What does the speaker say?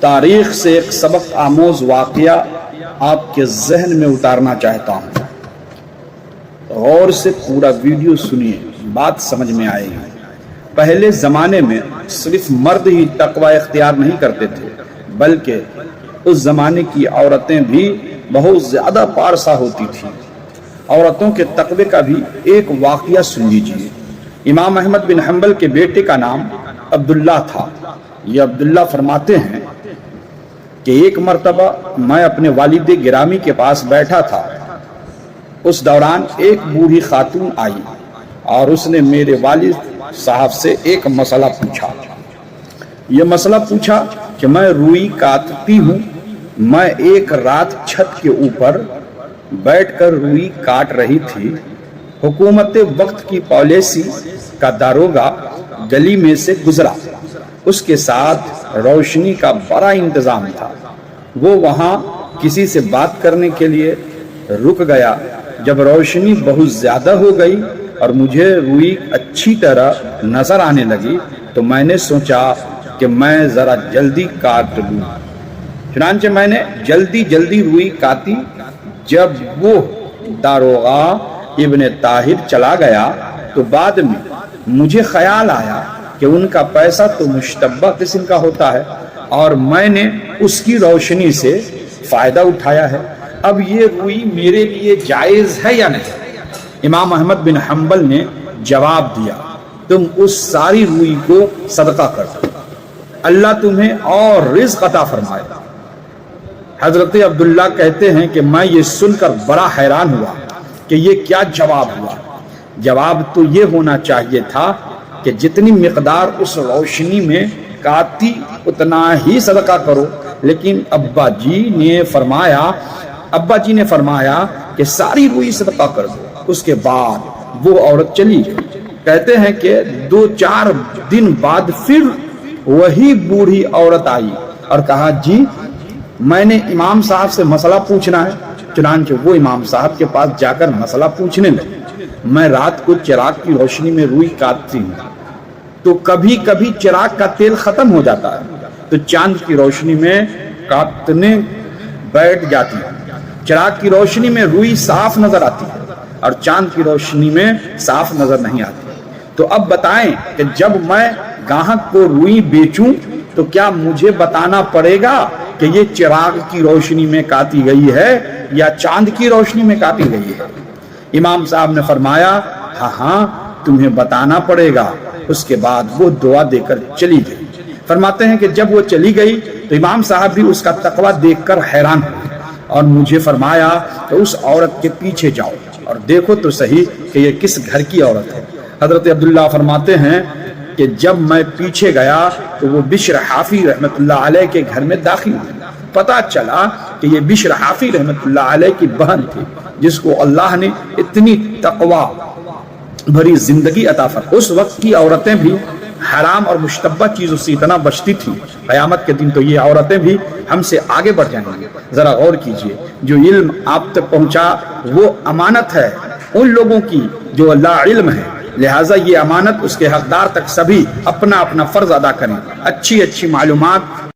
تاریخ سے ایک سبق آموز واقعہ آپ کے ذہن میں اتارنا چاہتا ہوں. غور سے پورا ویڈیو سنیے، بات سمجھ میں آئے گی. پہلے زمانے میں صرف مرد ہی تقوی اختیار نہیں کرتے تھے، بلکہ اس زمانے کی عورتیں بھی بہت زیادہ پارسا ہوتی تھیں. عورتوں کے تقوی کا بھی ایک واقعہ سن لیجیے. امام احمد بن حنبل کے بیٹے کا نام عبداللہ تھا. یہ عبداللہ فرماتے ہیں کہ ایک مرتبہ میں اپنے والد گرامی کے پاس بیٹھا تھا. اس دوران ایک بوڑھی خاتون آئی اور اس نے میرے والد صاحب سے ایک مسئلہ پوچھا. یہ مسئلہ پوچھا کہ میں روئی کاٹتی ہوں. میں ایک رات چھت کے اوپر بیٹھ کر روئی کاٹ رہی تھی. حکومت وقت کی پالیسی کا داروغہ گلی میں سے گزرا. اس کے ساتھ روشنی کا بڑا انتظام تھا. وہ وہاں کسی سے بات کرنے کے لیے رک گیا. جب روشنی بہت زیادہ ہو گئی اور مجھے روئی اچھی طرح نظر آنے لگی تو میں نے سوچا کہ میں ذرا جلدی کاٹ لوں. چنانچہ میں نے جلدی روئی کاٹی. جب وہ داروغہ ابن طاہر چلا گیا تو بعد میں مجھے خیال آیا کہ ان کا پیسہ تو مشتبہ قسم کا ہوتا ہے اور میں نے اس کی روشنی سے فائدہ اٹھایا ہے. اب یہ روئی میرے لیے جائز ہے یا نہیں؟ امام احمد بن حنبل نے جواب دیا، تم اس ساری روئی کو صدقہ کر دو، اللہ تمہیں اور رزق عطا فرمائے. حضرت عبداللہ کہتے ہیں کہ میں یہ سن کر بڑا حیران ہوا کہ یہ کیا جواب ہوا. جواب تو یہ ہونا چاہیے تھا کہ جتنی مقدار اس روشنی میں کاٹی اتنا ہی صدقہ کرو. لیکن ابا جی نے فرمایا کہ ساری روئی صدقہ کر دو. اس کے بعد وہ عورت چلی گئی. کہتے ہیں کہ 2-4 دن بعد پھر وہی بوڑھی عورت آئی اور کہا، جی میں نے امام صاحب سے مسئلہ پوچھنا ہے. چنانچہ وہ امام صاحب کے پاس جا کر مسئلہ پوچھنے لگے. میں رات کو چراغ کی روشنی میں روئی کاٹتی ہوں تو کبھی کبھی چراغ کا تیل ختم ہو جاتا ہے تو چاند کی روشنی میں کاٹنے بیٹھ جاتی ہوں. چراغ کی روشنی میں روئی صاف نظر آتی ہے اور چاند کی روشنی میں صاف نظر نہیں آتی. تو اب بتائیں کہ جب میں گاہک کو روئی بیچوں تو کیا مجھے بتانا پڑے گا کہ یہ چراغ کی روشنی میں کاٹی گئی ہے یا چاند کی روشنی میں کاٹی گئی ہے؟ امام صاحب نے فرمایا، ہاں تمہیں بتانا پڑے گا. اس کے بعد وہ دعا دے کر چلی گئی. فرماتے ہیں کہ جب وہ چلی گئی تو امام صاحب بھی اس کا تقوی دیکھ کر حیران ہوئے اور مجھے فرمایا کہ اس عورت کے پیچھے جاؤ اور دیکھو تو صحیح کہ یہ کس گھر کی عورت ہے. حضرت عبداللہ فرماتے ہیں کہ جب میں پیچھے گیا تو وہ بشر حافی رحمت اللہ علیہ کے گھر میں داخل ہوئی. پتا چلا کہ یہ بشر حافی رحمت اللہ علیہ کی بہن تھی جس کو اللہ نے اتنی تقوی بھری زندگی عطا فرمائی. اس وقت کی عورتیں بھی حرام اور مشتبہ چیزوں سے اتنا بچتی تھی. قیامت کے دن تو یہ عورتیں بھی ہم سے آگے بڑھ جائیں گی. ذرا غور کیجئے، جو علم آپ تک پہنچا وہ امانت ہے ان لوگوں کی جو لا علم ہے. لہٰذا یہ امانت اس کے حقدار تک سبھی اپنا اپنا فرض ادا کریں. اچھی معلومات